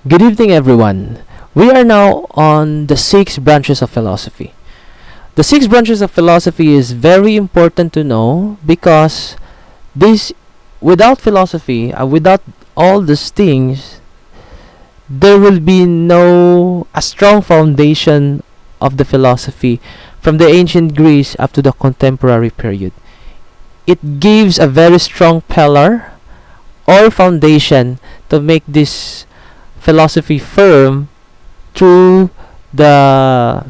Good evening, everyone. We are now on the six branches of philosophy. The six branches of philosophy is very important to know because this, without philosophy, without all these things, there will be no a strong foundation of the philosophy from the ancient Greece up to the contemporary period. It gives a very strong pillar or foundation to make this philosophy firm through the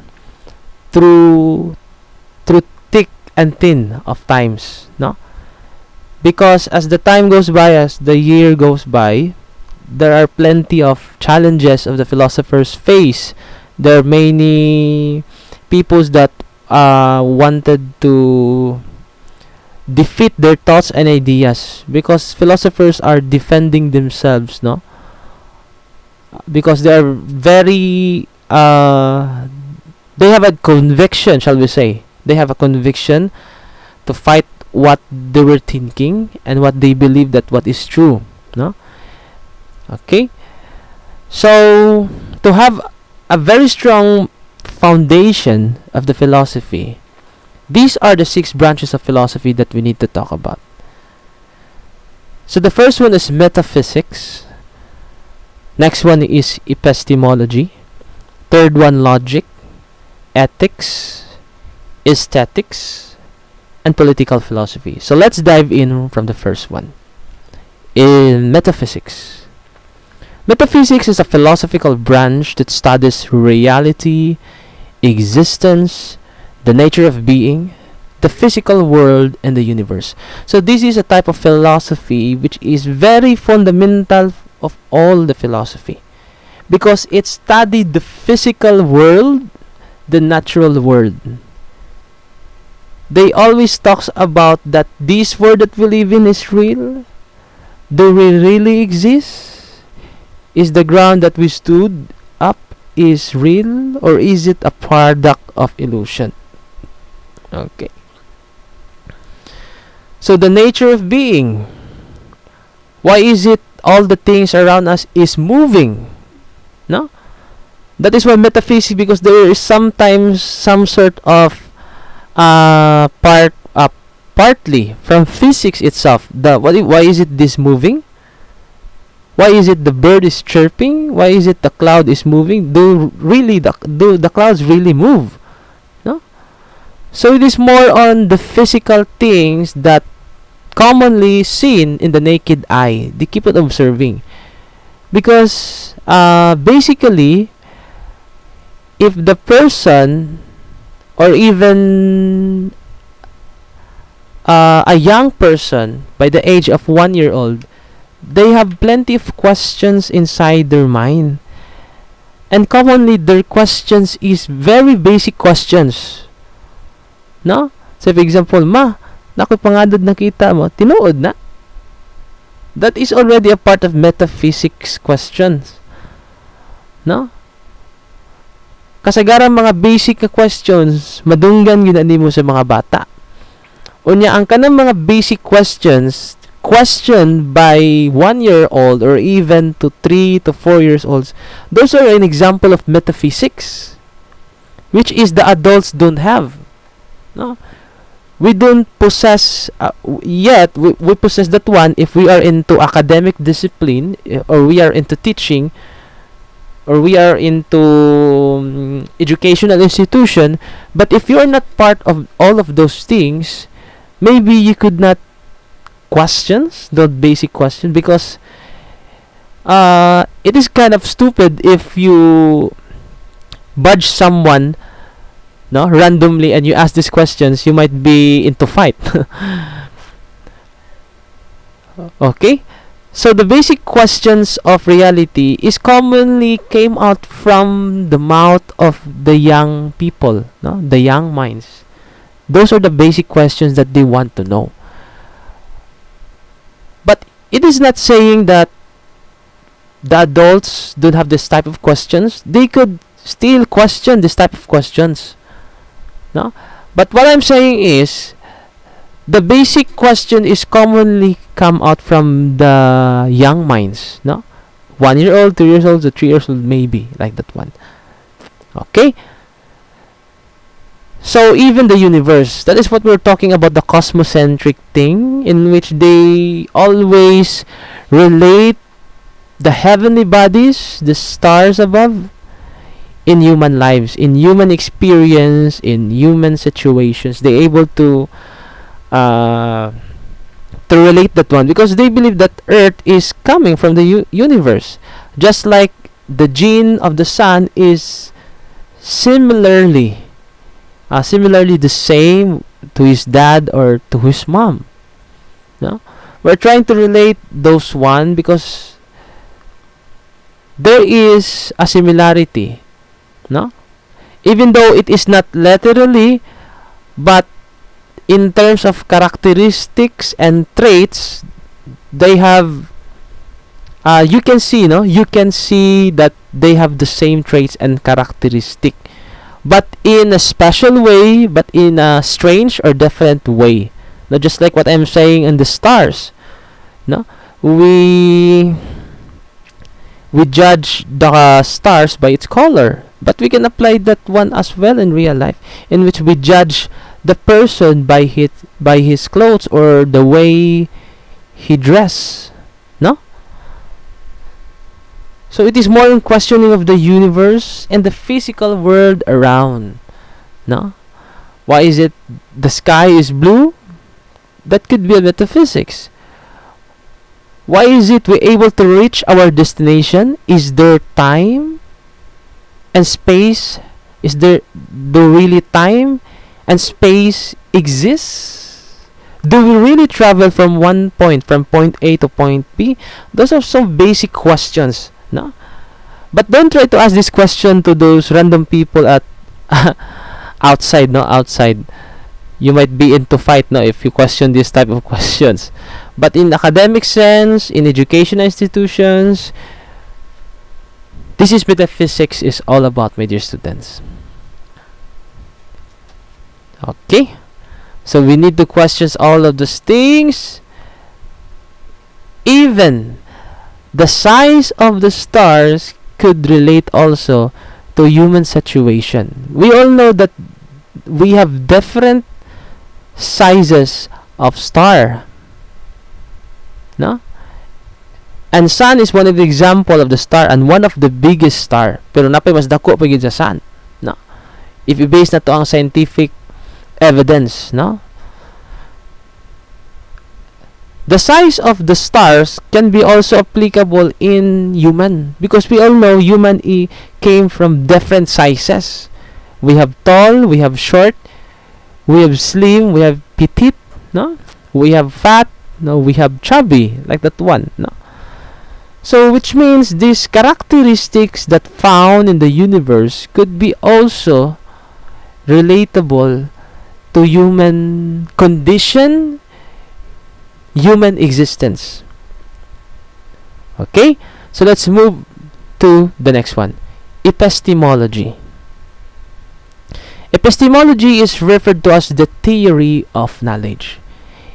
through through thick and thin of times, no, because as the time goes by, as the year goes by, there are plenty of challenges of the philosophers face. There are many peoples that wanted to defeat their thoughts and ideas because philosophers are defending themselves, no, because they are very they have a conviction, shall we say, they have a conviction to fight what they were thinking and what they believe that what is true, no. Okay, so to have a very strong foundation of the philosophy, these are the six branches of philosophy that we need to talk about. So the first one is metaphysics. Next one is epistemology. Third one, logic, ethics, aesthetics, and political philosophy. So let's dive in from the first one. In metaphysics. Metaphysics is a philosophical branch that studies reality, existence, the nature of being, the physical world, and the universe. So this is a type of philosophy which is very fundamental of all the philosophy because it studied the physical world, the natural world. They always talks about that this world that we live in is real. Do we really exist? Is the ground that we stood up is real, or is it a product of illusion? Okay. So the nature of being. Why is it all the things around us is moving? No? That is why metaphysics, because there is sometimes some sort of partly from physics itself. Why is it this moving? Why is it the bird is chirping? Why is it the cloud is moving? Do the clouds really move? No? So it is more on the physical things that commonly seen in the naked eye. They keep on observing. Because basically, if the person or even a young person by the age of 1 year old, they have plenty of questions inside their mind. And commonly their questions is very basic questions. No? So for example, ma, nakoy pangadod nakita mo, tinuod na. That is already a part of metaphysics questions. No? Kasagaran mga basic questions, madunggan yun ani mo sa mga bata. Unya, ang kanang mga basic questions, questioned by 1 year old or even to 3 to 4 years olds, those are an example of metaphysics, which is the adults don't have. No? We don't possess yet. We possess that one if we are into academic discipline, or we are into teaching, or we are into educational institution. But if you are not part of all of those things, maybe you could not questions, the basic question, because it is kind of stupid if you budge someone, no, randomly, and you ask these questions, you might be into fight. Okay, so the basic questions of reality is commonly came out from the mouth of the young people, no, the young minds. Those are the basic questions that they want to know. But it is not saying that the adults don't have this type of questions. They could still question this type of questions. No? But what I'm saying is, the basic question is commonly come out from the young minds. No? 1 year old, 2 years old, to 3 years old, maybe like that one. Okay. So even the universe, that is what we're talking about, the cosmocentric thing, in which they always relate the heavenly bodies, the stars above, in human lives, in human experience, in human situations. They able to relate that one, because they believe that Earth is coming from the universe, just like the gene of the sun is similarly the same to his dad or to his mom. No, we're trying to relate those one because there is a similarity. No, even though it is not literally, but in terms of characteristics and traits, they have. You can see, you can see that they have the same traits and characteristic, but in a special way, but in a strange or different way. Not just like what I'm saying in the stars. No, we judge the stars by its color, but we can apply that one as well in real life, in which we judge the person by his clothes or the way he dress. No. So it is more in questioning of the universe and the physical world around. No? Why is it the sky is blue? That could be a metaphysics. Why is it we're able to reach our destination? Is there time and space? Is there really time and space exists? Do we really travel from point A to point B? Those are some basic questions. No, but don't try to ask this question to those random people at outside. No, outside, you might be into fight. No, if you question this type of questions. But in academic sense, in educational institutions, this is metaphysics is all about, my dear students. Okay, so we need to question all of those things. Even the size of the stars could relate also to human situation. We all know that we have different sizes of star. No? And sun is one of the example of the star and one of the biggest star. Pero napay mas dako pa gid sa sun. No? If you base na to ang scientific evidence, no? The size of the stars can be also applicable in human, because we all know human came from different sizes. We have tall, we have short, we have slim, we have petite, no? We have fat, no? We have chubby, like that one, no? So which means these characteristics that found in the universe could be also relatable to human condition, human existence. Okay, so let's move to the next one. Epistemology. Epistemology is referred to as the theory of knowledge.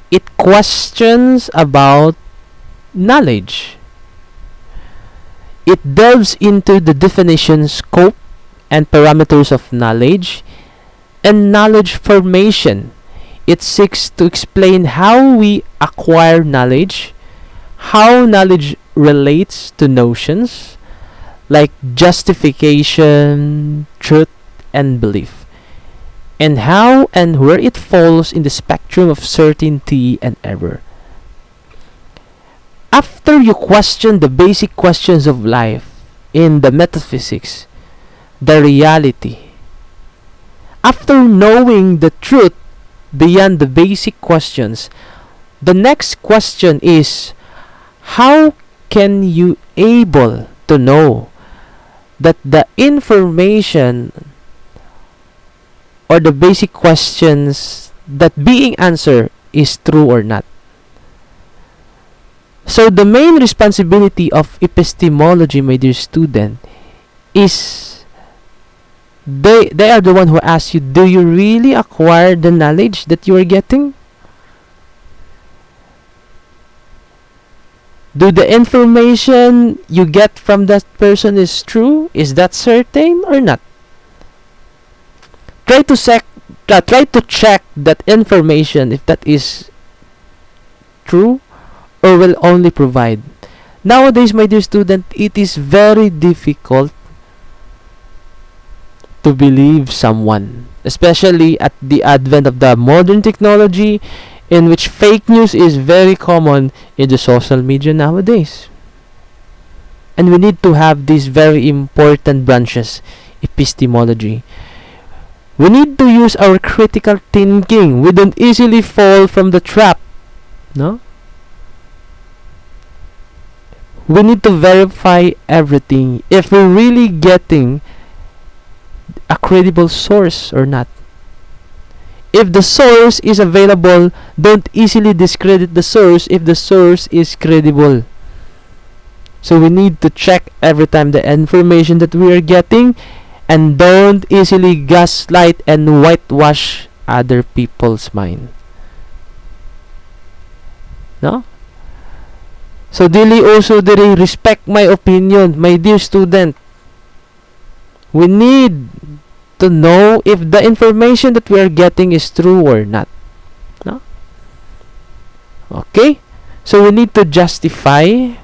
It questions about knowledge. It delves into the definition, scope, and parameters of knowledge and knowledge formation. It seeks to explain how we acquire knowledge, how knowledge relates to notions like justification, truth, and belief, and how and where it falls in the spectrum of certainty and error. After you question the basic questions of life in the metaphysics, the reality, after knowing the truth beyond the basic questions, the next question is, how can you able to know that the information or the basic questions that being answered is true or not? So the main responsibility of epistemology, my dear student, is they are the one who ask you, do you really acquire the knowledge that you are getting? Do the information you get from that person is true? Is that certain or not? Try to check that information if that is true or will only provide. Nowadays, my dear student, it is very difficult to believe someone, especially at the advent of the modern technology, in which fake news is very common in the social media nowadays. And we need to have these very important branches, epistemology. We need to use our critical thinking. We don't easily fall from the trap. No? We need to verify everything if we're really getting a credible source or not. If the source is available, don't easily discredit the source if the source is credible. So we need to check every time the information that we are getting, and don't easily gaslight and whitewash other people's mind. No? So dili respect my opinion, my dear student. We need to know if the information that we are getting is true or not. No? Okay? So we need to justify,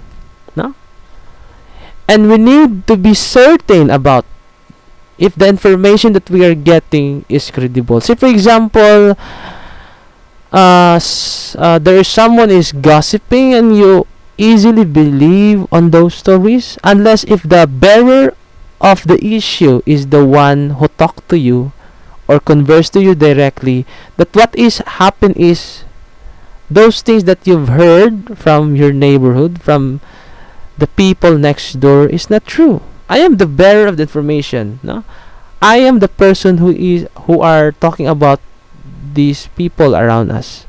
no? And we need to be certain about if the information that we are getting is credible. Say for example, there is someone is gossiping and you easily believe on those stories unless if the bearer of the issue is the one who talked to you or conversed to you directly, that what is happen is those things that you've heard from your neighborhood, from the people next door, is not true. I am the bearer of the information. No, I am the person who are talking about these people around us.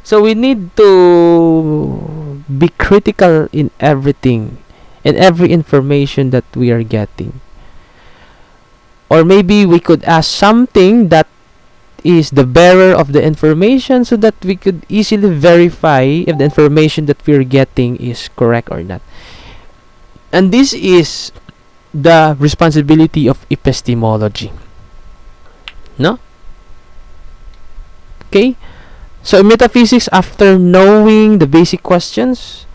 So we need to be critical in everything, in every information that we are getting. Or maybe we could ask something that is the bearer of the information so that we could easily verify if the information that we are getting is correct or not. And this is the responsibility of epistemology. No? Okay? So in metaphysics, after knowing the basic questions,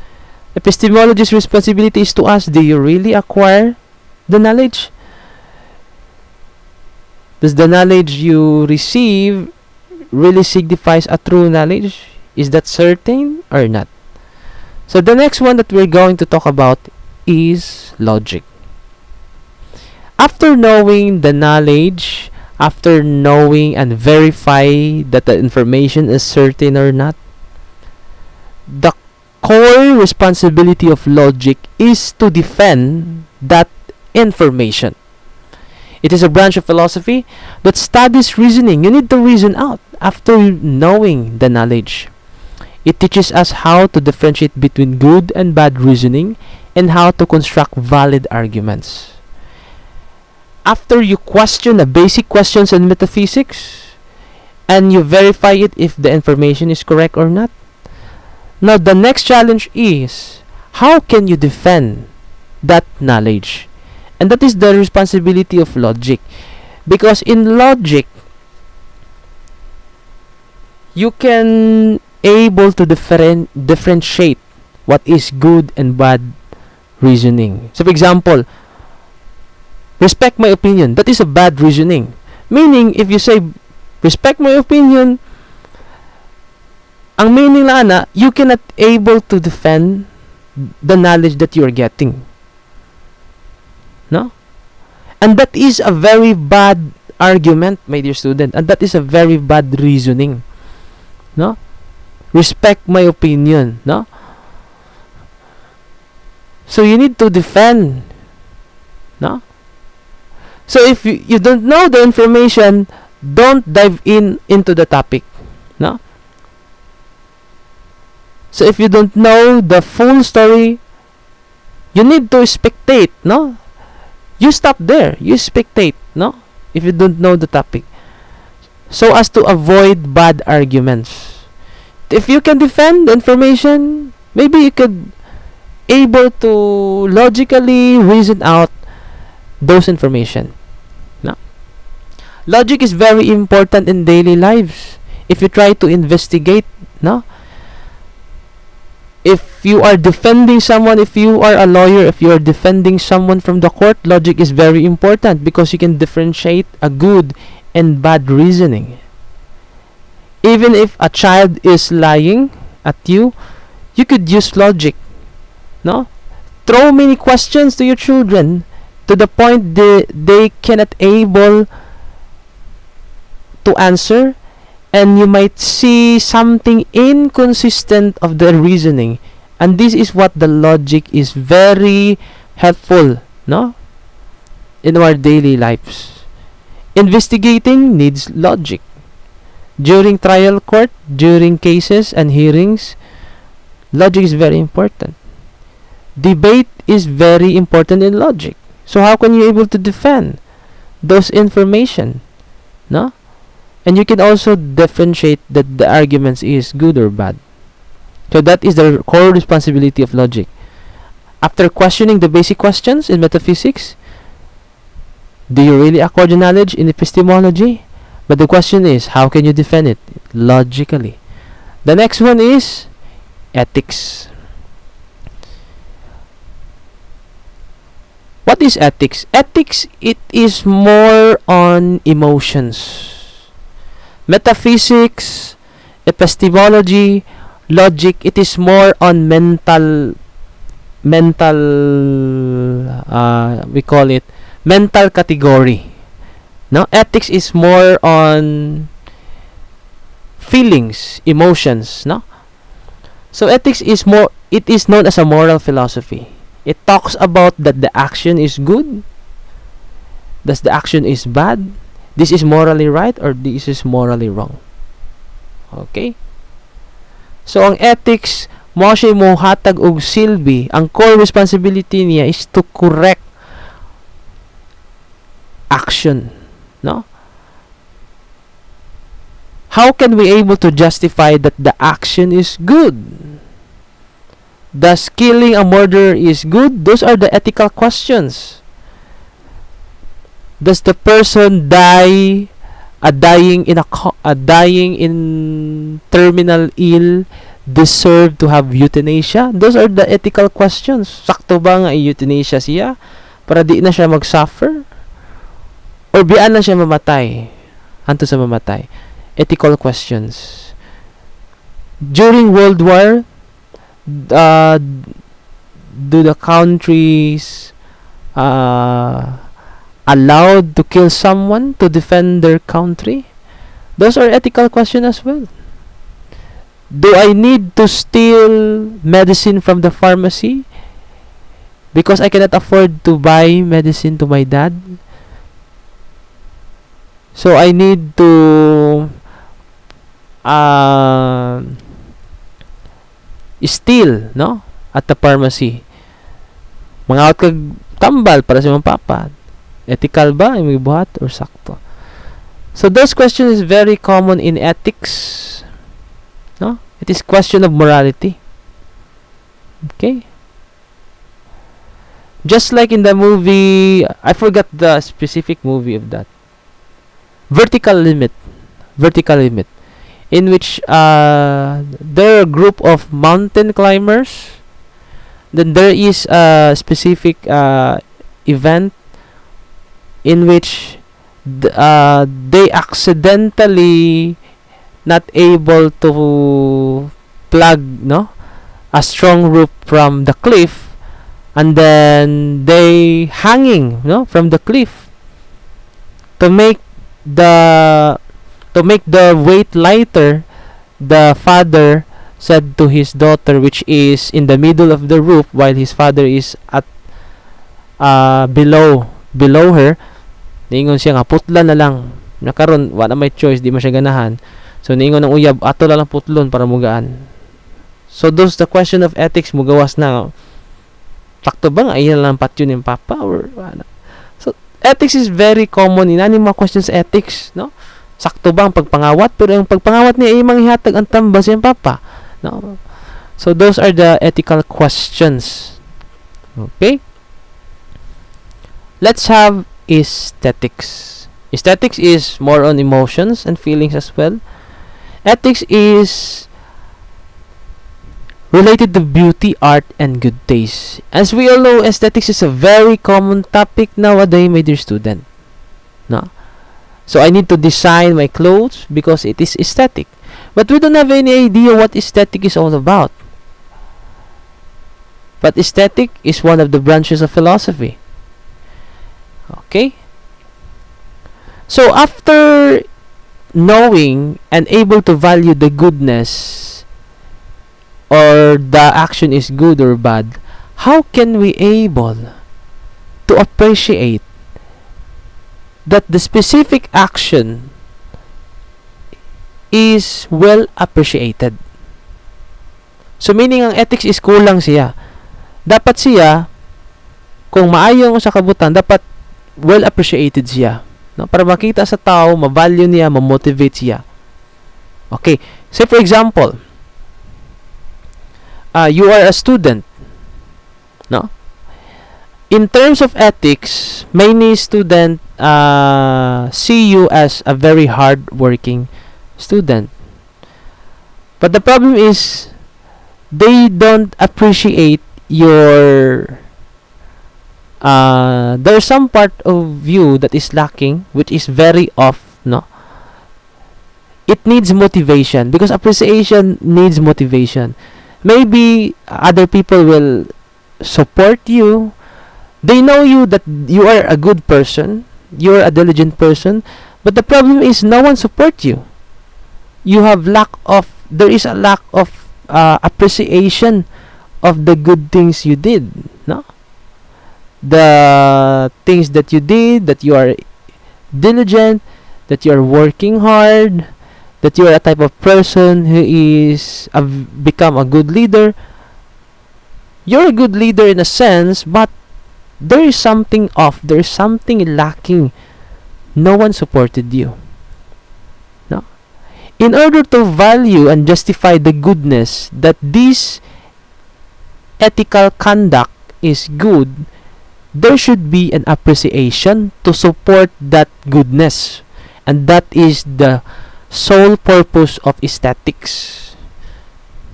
epistemology's responsibility is to ask, do you really acquire the knowledge? Does the knowledge you receive really signifies a true knowledge? Is that certain or not? So the next one that we're going to talk about is logic. After knowing the knowledge, after knowing and verify that the information is certain or not, the core responsibility of logic is to defend that information. It is a branch of philosophy that studies reasoning. You need to reason out after knowing the knowledge. It teaches us how to differentiate between good and bad reasoning and how to construct valid arguments. After you question the basic questions in metaphysics and you verify it if the information is correct or not, now the next challenge is, how can you defend that knowledge? And that is the responsibility of logic. Because in logic, you can able to differentiate what is good and bad reasoning. So for example, respect my opinion, that is a bad reasoning. Meaning, if you say, respect my opinion, ang meaning lang na, you cannot able to defend the knowledge that you are getting. No? And that is a very bad argument, my dear student. And that is a very bad reasoning. No? Respect my opinion. No? So you need to defend. No? So if you don't know the information, don't dive into the topic. No? So if you don't know the full story, you need to spectate. No? You stop there. You spectate. No? If you don't know the topic. So as to avoid bad arguments. If you can defend the information, maybe you could able to logically reason out those information. No? Logic is very important in daily lives. If you try to investigate, no? If you are defending someone, if you are a lawyer, if you are defending someone from the court, logic is very important because you can differentiate a good and bad reasoning. Even if a child is lying at you, you could use logic. No? Throw many questions to your children to the point they cannot able to answer, and you might see something inconsistent of their reasoning, and this is what the logic is very helpful, no, in our daily lives. Investigating needs logic. During trial court, during cases and hearings, logic is very important. Debate is very important in logic. So how can you able to defend those information, no? And you can also differentiate that the arguments is good or bad. So that is the core responsibility of logic. After questioning the basic questions in metaphysics, do you really acquire the knowledge in epistemology? But the question is, how can you defend it logically? The next one is ethics. What is ethics? Ethics, it is more on emotions. Metaphysics, epistemology, logic, it is more on mental, we call it mental category. No, ethics is more on feelings, emotions, no? So ethics is more, it is known as a moral philosophy. It talks about that the action is good, does the action is bad, this is morally right or this is morally wrong. Okay? So ang ethics, mo siya mohatag og silbi, ang core responsibility niya is to correct action, no? How can we able to justify that the action is good? Does killing a murderer is good? Those are the ethical questions. Does the person dying in terminal ill deserve to have euthanasia? Those are the ethical questions. Sakto ba nga i-euthanasia siya para di na siya mag-suffer? Or biyaan na siya mamatay? Hanto sa mamatay. Ethical questions. During World War, do the countries allowed to kill someone to defend their country? Those are ethical questions as well. Do I need to steal medicine from the pharmacy because I cannot afford to buy medicine to my dad? So I need to steal, no, at the pharmacy. Mangaot kag tambal para sa imong papa. Ethical ba imong ibuhat or sakto? So those questions is very common in ethics, no? It is question of morality. Okay? Just like in the movie, I forgot the specific movie of that. Vertical Limit, in which there are a group of mountain climbers. Then there is a specific event in which they accidentally not able to plug, no, a strong rope from the cliff, and then they hanging, no, from the cliff to make the weight lighter. The father said to his daughter, which is in the middle of the roof while his father is at below her, niingon siya nga putlan na lang, nakaron wala may choice, di man siya ganahan, so niingon ng uyab ato lang putlon para mugaan. So those the question of ethics, mugawas na sakto ba nga iyan lang patyon yung papa or ano. So ethics is very common in any mga questions ethics, no? Sakto ba ang pagpangawat, pero ang pagpangawat niya ay manghihatag ang tambas yung papa, no? So those are the ethical questions. Okay? Let's have aesthetics. Aesthetics is more on emotions and feelings as well. Ethics is related to beauty, art, and good taste. As we all know, aesthetics is a very common topic nowadays, my dear student. No? So I need to design my clothes because it is aesthetic. But we don't have any idea what aesthetic is all about. But aesthetic is one of the branches of philosophy. Okay? So after knowing and able to value the goodness or the action is good or bad, how can we able to appreciate that the specific action is well appreciated? So meaning ang ethics is kulang siya. Dapat siya, kung maayong sa kabutan, dapat well appreciated siya. No? Para makita sa tao, ma-value niya, ma-motivate siya. Okay. Say for example, you are a student. No? In terms of ethics, many students see you as a very hard-working student. But the problem is, they don't appreciate your there's some part of you that is lacking, which is very off, no? It needs motivation, because appreciation needs motivation. Maybe other people will support you. They know you that you are a good person, you are a diligent person, but the problem is no one support you. There is a lack of appreciation of the good things you did, no? The things that you did, that you are diligent, that you are working hard, that you are a type of person who is become a good leader. You're a good leader in a sense, but there is something off, there is something lacking. No one supported you. No? In order to value and justify the goodness that this ethical conduct is good, there should be an appreciation to support that goodness. And that is the sole purpose of aesthetics.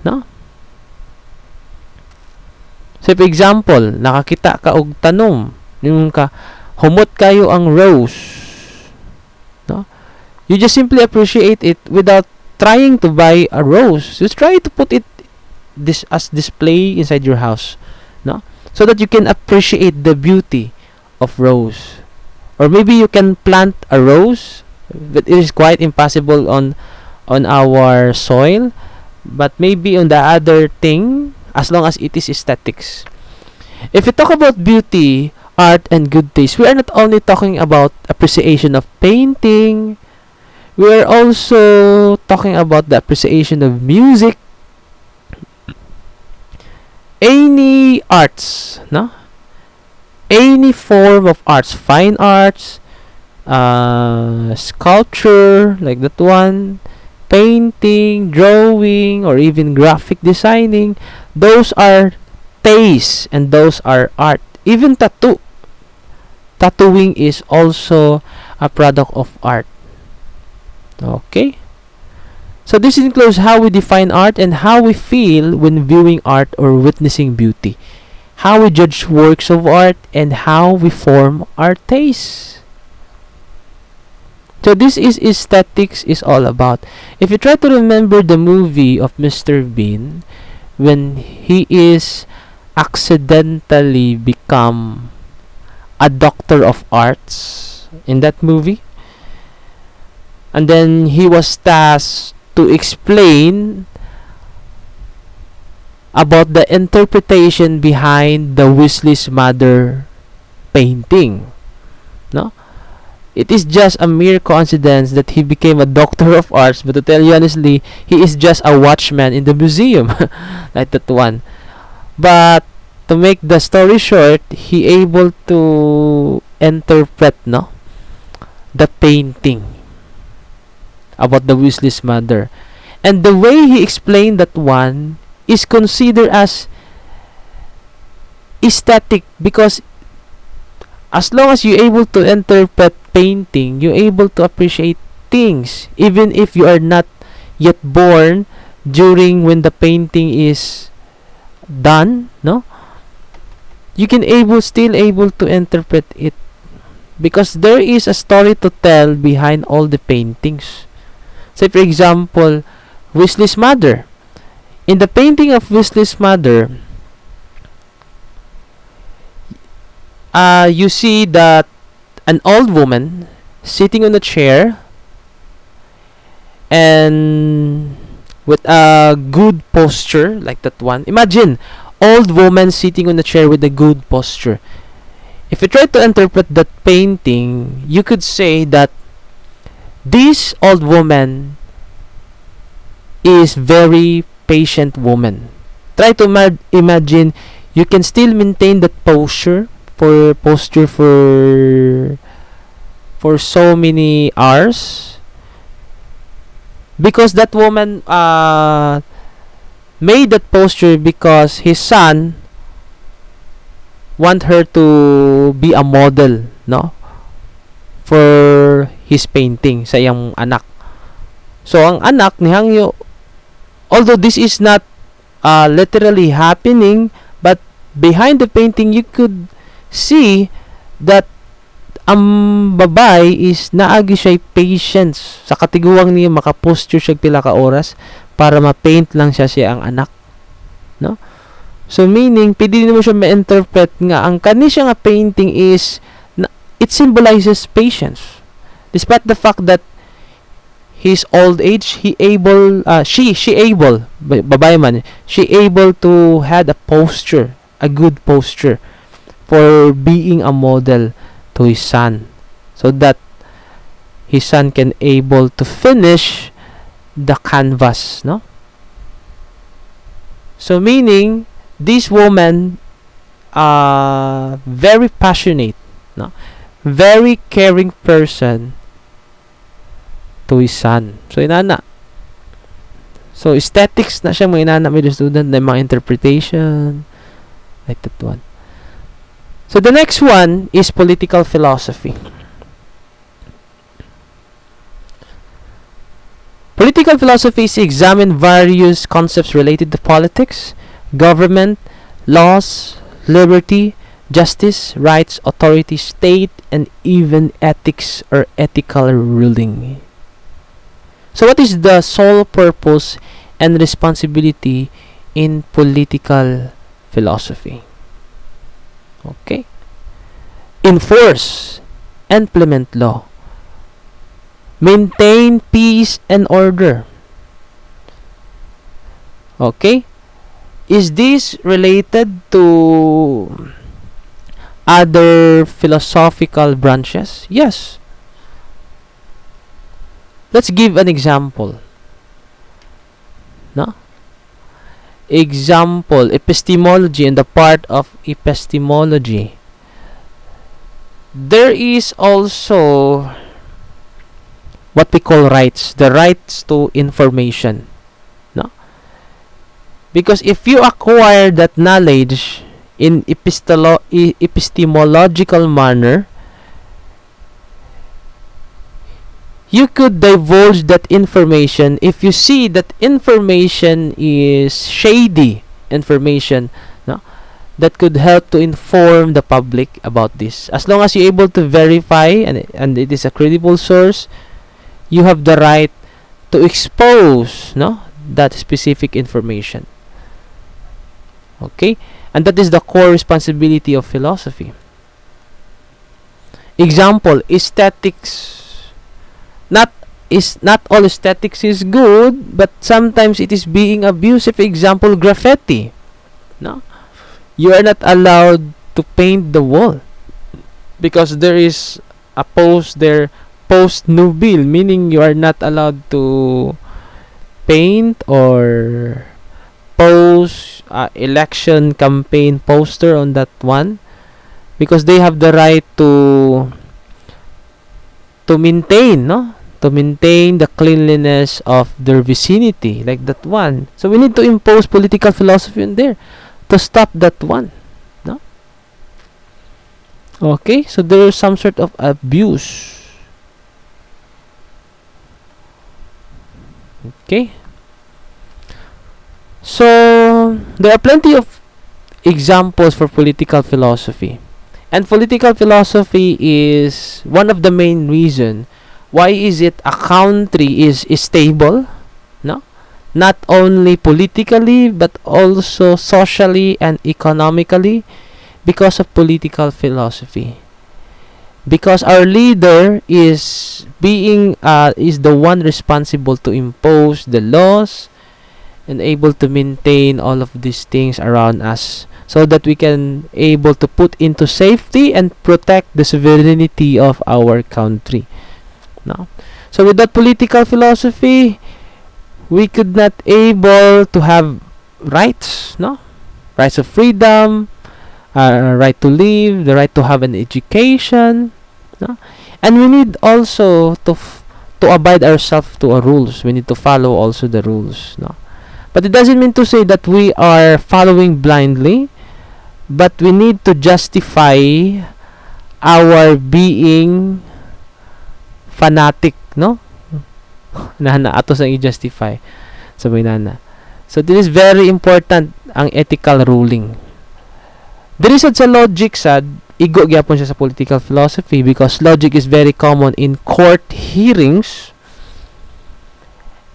No? So, for example, nakakita ka og tanom, yung ka, humot kayo ang rose. No? You just simply appreciate it without trying to buy a rose. Just try to put it as display inside your house, no? So that you can appreciate the beauty of rose. Or maybe you can plant a rose, but it is quite impossible on our soil. But maybe on the other thing, as long as it is aesthetics. If we talk about beauty, art, and good taste, we are not only talking about appreciation of painting. We are also talking about the appreciation of music, any arts, no? Any form of arts, fine arts, sculpture, like that one, painting, drawing, or even graphic designing, those are tastes and those are art. Even tattooing is also a product of art. Okay? So this includes how we define art and how we feel when viewing art or witnessing beauty. How we judge works of art and how we form our tastes. So this is aesthetics is all about. If you try to remember the movie of Mr. Bean, when he is accidentally become a doctor of arts in that movie, and then he was tasked to explain about the interpretation behind the Weasley's mother painting. No? It is just a mere coincidence that he became a doctor of arts, but to tell you honestly, he is just a watchman in the museum. Like that one. But to make the story short, he able to interpret, no, the painting about the Weasley's mother. And the way he explained that one is considered as aesthetic, because as long as you're able to interpret painting, you're able to appreciate things even if you are not yet born during when the painting is done, no, you can still able to interpret it, because there is a story to tell behind all the paintings. Say for example, Wesley's mother. In the painting of Wesley's mother, you see that an old woman sitting on a chair and with a good posture, like that one. Imagine old woman sitting on a chair with a good posture. If you try to interpret that painting, you could say that this old woman is very patient woman. Try to imagine you can still maintain that posture for so many hours, because that woman made that posture because his son want her to be a model, no, for his painting sa iyang anak. So ang anak ni Hangyo, although this is not literally happening, but behind the painting you could see that ang babay is naagi siya patience sa katiguang niya, makaposture siya pila ka oras para ma-paint lang siya ang anak, no? So meaning pwede mo siya ma-interpret nga ang kani siya nga painting is it symbolizes patience, despite the fact that his old age, she able babay man, she able to had a posture, a good posture for being a model to his son, so that his son can able to finish the canvas, no? So meaning this woman very passionate, no, very caring person to his son. So inana, so aesthetics na siya mga inana may student na mga interpretation like that one. So the next one is political philosophy. Political philosophy is examine various concepts related to politics, government, laws, liberty, justice, rights, authority, state, and even ethics or ethical ruling. So what is the sole purpose and responsibility in political philosophy? Okay. Enforce, implement law, maintain peace and order. Okay. Is this related to other philosophical branches? Yes. Let's give an example. No? Example, epistemology. In the part of epistemology, there is also what we call rights, the rights to information, no? Because if you acquire that knowledge in epistemological manner, you could divulge that information if you see that information is shady information, no, that could help to inform the public about this. As long as you're able to verify and it is a credible source, you have the right to expose, no, that specific information. Okay, and that is the core responsibility of philosophy. Example, aesthetics. Not all aesthetics is good, but sometimes it is being abused. For example, graffiti. No, you are not allowed to paint the wall because there is a post there, post nubil, meaning you are not allowed to paint or post election campaign poster on that one, because they have the right to maintain, no, to maintain the cleanliness of their vicinity, like that one. So we need to impose political philosophy in there to stop that one. No? Okay, so there is some sort of abuse. Okay. So there are plenty of examples for political philosophy. And political philosophy is one of the main reason why is it a country is stable, no? Not only politically but also socially and economically, because of political philosophy. Because our leader is the one responsible to impose the laws and able to maintain all of these things around us, so that we can able to put into safety and protect the sovereignty of our country. No? So with that political philosophy, we could not able to have rights, no? Rights of freedom, right to live, the right to have an education, no? And we need also to abide ourselves to our rules. We need to follow also the rules, no? But it doesn't mean to say that we are following blindly, but we need to justify our being fanatic, no? Nana ato sang i-justify. Sabay nana. So this is very important, ang ethical ruling. There is sa logic sad, igo gyapon siya sa political philosophy, because logic is very common in court hearings.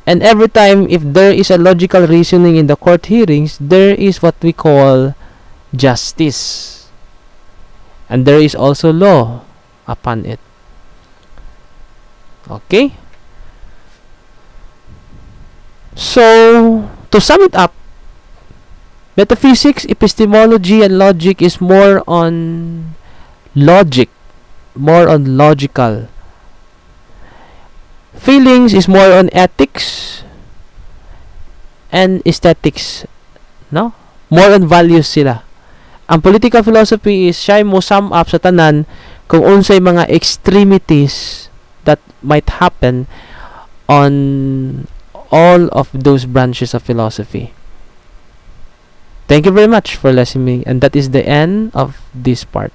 And every time if there is a logical reasoning in the court hearings, there is what we call justice. And there is also law upon it. Okay? So, to sum it up, metaphysics, epistemology, and logic is more on logic, more on logical. Feelings is more on ethics and aesthetics, no? More on values sila. Ang political philosophy is siya mo sum up sa tanan kung unsay mga extremities that might happen on all of those branches of philosophy. Thank you very much for listening, and that is the end of this part.